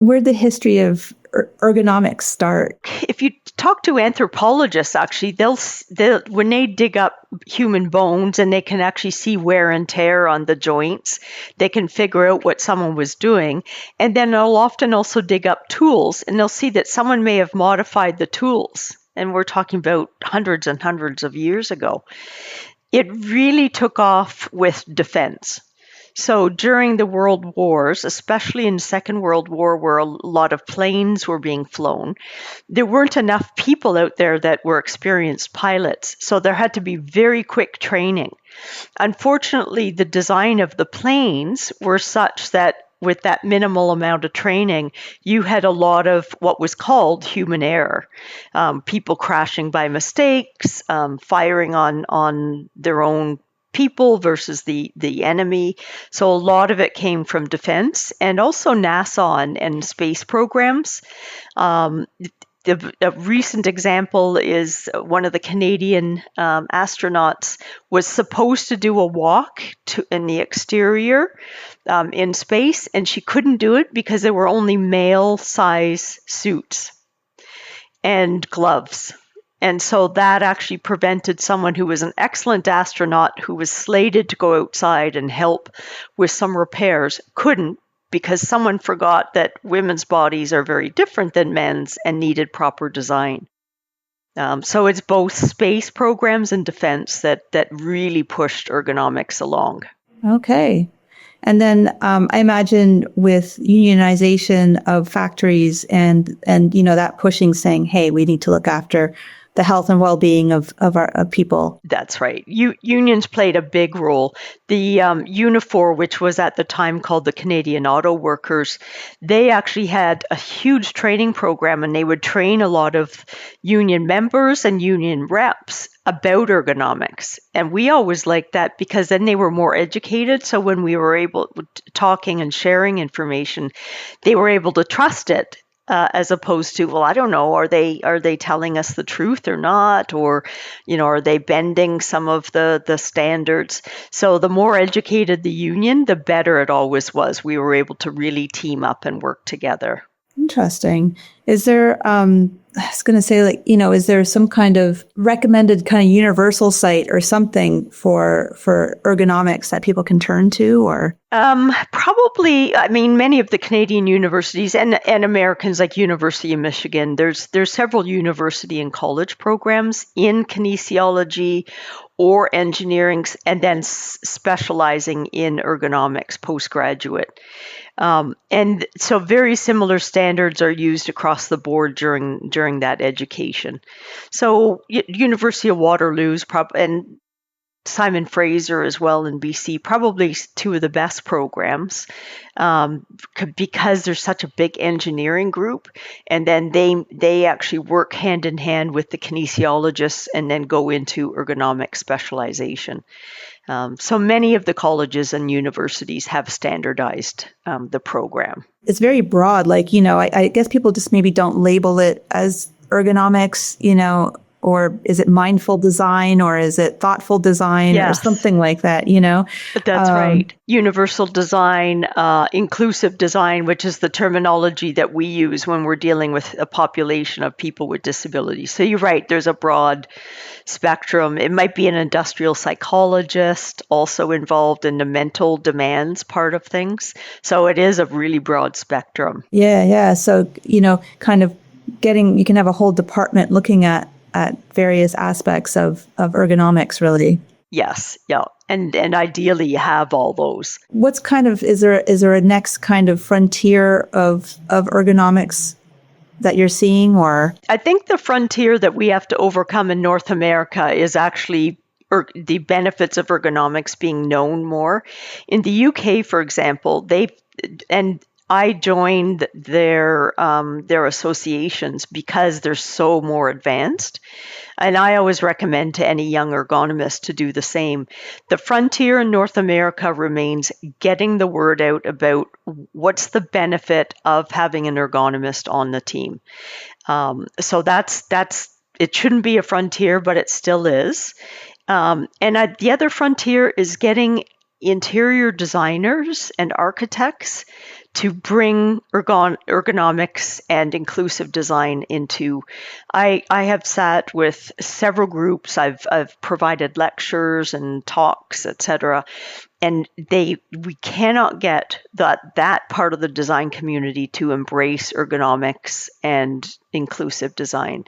Where'd the history of ergonomics start? If you talk to anthropologists, actually, they'll when they dig up human bones and they can actually see wear and tear on the joints, they can figure out what someone was doing. And then they'll often also dig up tools, and they'll see that someone may have modified the tools. And we're talking about hundreds and hundreds of years ago. It really took off with defense. So during the world wars, especially in the Second World War, where a lot of planes were being flown, there weren't enough people out there that were experienced pilots. So there had to be very quick training. Unfortunately, the design of the planes were such that with that minimal amount of training, you had a lot of what was called human error. People crashing by mistakes, firing on their own people versus the enemy. So a lot of it came from defense, and also NASA and space programs. A recent example is one of the Canadian astronauts was supposed to do a walk in the exterior in space, and she couldn't do it because there were only male size suits and gloves. And so that actually prevented someone who was an excellent astronaut, who was slated to go outside and help with some repairs, couldn't, because someone forgot that women's bodies are very different than men's and needed proper design. So it's both space programs and defense that really pushed ergonomics along. Okay. And then I imagine with unionization of factories and that pushing, saying, hey, we need to look after the health and well-being of our people. That's right. Unions played a big role. The Unifor, which was at the time called the Canadian Auto Workers, they actually had a huge training program, and they would train a lot of union members and union reps about ergonomics. And we always liked that because then they were more educated. So when we were talking and sharing information, they were able to trust it. As opposed to, well, I don't know, are they telling us the truth or not? Or, are they bending some of the standards? So the more educated the union, the better it always was. We were able to really team up and work together. Interesting. Is there, I was going to say, is there some kind of recommended kind of universal site or something for ergonomics that people can turn to, or? Probably, many of the Canadian universities and Americans, like University of Michigan, there's several university and college programs in kinesiology or engineering, and then specializing in ergonomics postgraduate. And so very similar standards are used across the board during that education. So University of Waterloo's and Simon Fraser as well in BC, probably two of the best programs because there's such a big engineering group, and then they actually work hand in hand with the kinesiologists and then go into ergonomic specialization. So many of the colleges and universities have standardized the program. It's very broad. I guess people just maybe don't label it as ergonomics, or is it mindful design, or is it thoughtful design, or something like that, That's right. Universal design, inclusive design, which is the terminology that we use when we're dealing with a population of people with disabilities. So you're right, there's a broad spectrum. It might be an industrial psychologist also involved in the mental demands part of things. So it is a really broad spectrum. Yeah. So, kind of you can have a whole department looking at various aspects of ergonomics, really. Yes, yeah. And ideally you have all those. What's is there a next kind of frontier of ergonomics that you're seeing, or? I think the frontier that we have to overcome in North America is actually the benefits of ergonomics being known more. In the UK, for example, I joined their associations because they're so more advanced. And I always recommend to any young ergonomist to do the same. The frontier in North America remains getting the word out about what's the benefit of having an ergonomist on the team. So that's it shouldn't be a frontier, but it still is. And the other frontier is getting interior designers and architects to bring ergonomics and inclusive design into. I have sat with several groups. I've provided lectures and talks, etc. And we cannot get that part of the design community to embrace ergonomics and inclusive design.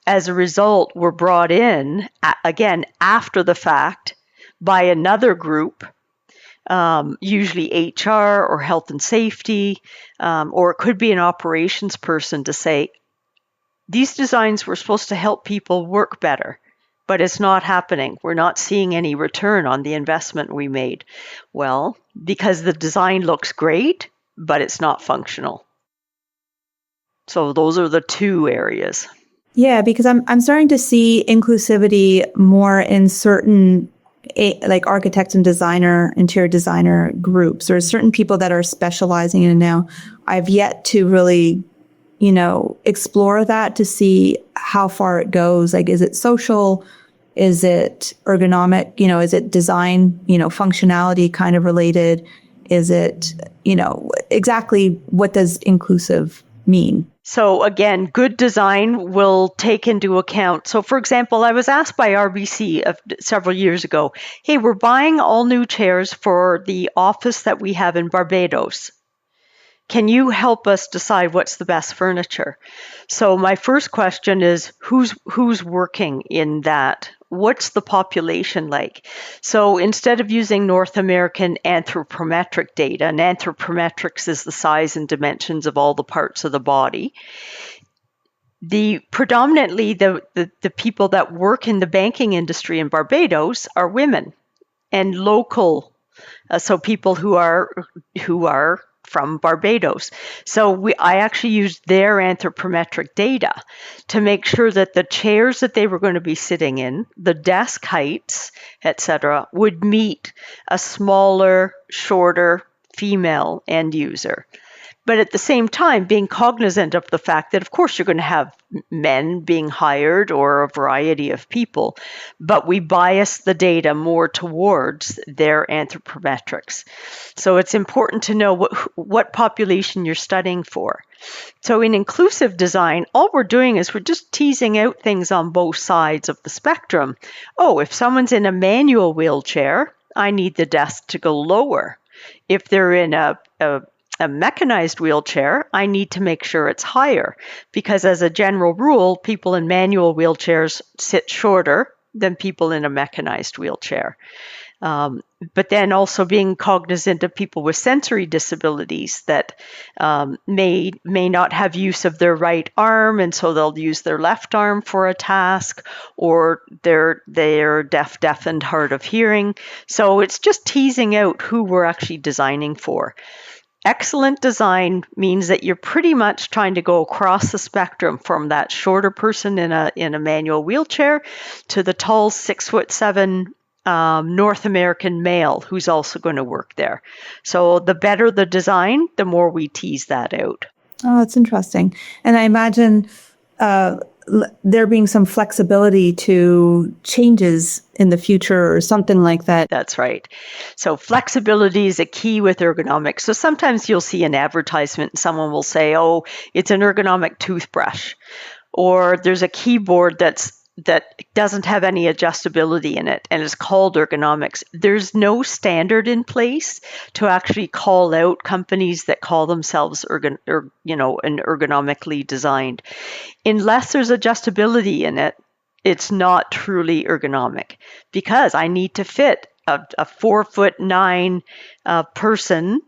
As a result, we're brought in, again, after the fact by another group, usually HR or health and safety, or it could be an operations person to say, these designs were supposed to help people work better, but it's not happening. We're not seeing any return on the investment we made. Well, because the design looks great, but it's not functional. So those are the two areas. Yeah, because I'm starting to see inclusivity more in certain like architect and designer, interior designer groups, or certain people that are specializing in it now. I've yet to really, explore that to see how far it goes. Like, is it social? Is it ergonomic? Is it design, functionality kind of related? Is it, exactly what does inclusive mean? So again, good design will take into account. So for example, I was asked by RBC several years ago, hey, we're buying all new chairs for the office that we have in Barbados. Can you help us decide what's the best furniture? So my first question is, who's working in that? What's the population like? So instead of using North American anthropometric data, and anthropometrics is the size and dimensions of all the parts of the body, predominantly the people that work in the banking industry in Barbados are women and local, so people who are from Barbados. So I actually used their anthropometric data to make sure that the chairs that they were going to be sitting in, the desk heights, etc., would meet a smaller, shorter female end user. But at the same time, being cognizant of the fact that, of course, you're going to have men being hired or a variety of people, but we bias the data more towards their anthropometrics. So it's important to know what population you're studying for. So in inclusive design, all we're doing is we're just teasing out things on both sides of the spectrum. Oh, if someone's in a manual wheelchair, I need the desk to go lower. If they're in a mechanized wheelchair, I need to make sure it's higher, because as a general rule, people in manual wheelchairs sit shorter than people in a mechanized wheelchair. But then also being cognizant of people with sensory disabilities that may not have use of their right arm, and so they'll use their left arm for a task, or they're deaf and hard of hearing. So it's just teasing out who we're actually designing for. Excellent design means that you're pretty much trying to go across the spectrum from that shorter person in a manual wheelchair to the tall 6'7" North American male who's also going to work there. So the better the design, the more we tease that out. Oh, that's interesting. And I imagine there being some flexibility to changes in the future or something like that. That's right. So flexibility is a key with ergonomics. So sometimes you'll see an advertisement and someone will say, oh, it's an ergonomic toothbrush, or there's a keyboard that doesn't have any adjustability in it and is called ergonomics. There's no standard in place to actually call out companies that call themselves ergonomically designed. Unless there's adjustability in it, it's not truly ergonomic, because I need to fit a 4'9" person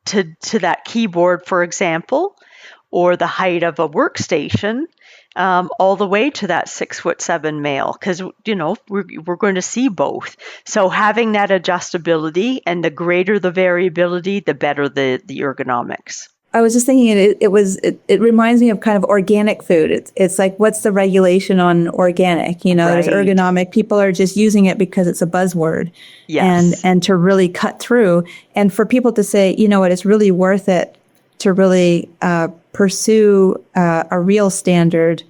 to that keyboard, for example, or the height of a workstation, all the way to that 6'7" male, because we're going to see both. So having that adjustability, and the greater the variability, the better the ergonomics. I was just thinking it reminds me of kind of organic food. It's like, what's the regulation on organic? Right. There's ergonomic. People are just using it because it's a buzzword. Yes. And to really cut through, and for people to say, it's really worth it to really pursue a real standard,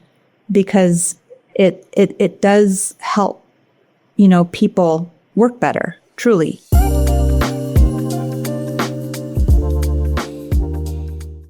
because it does help, people work better, truly.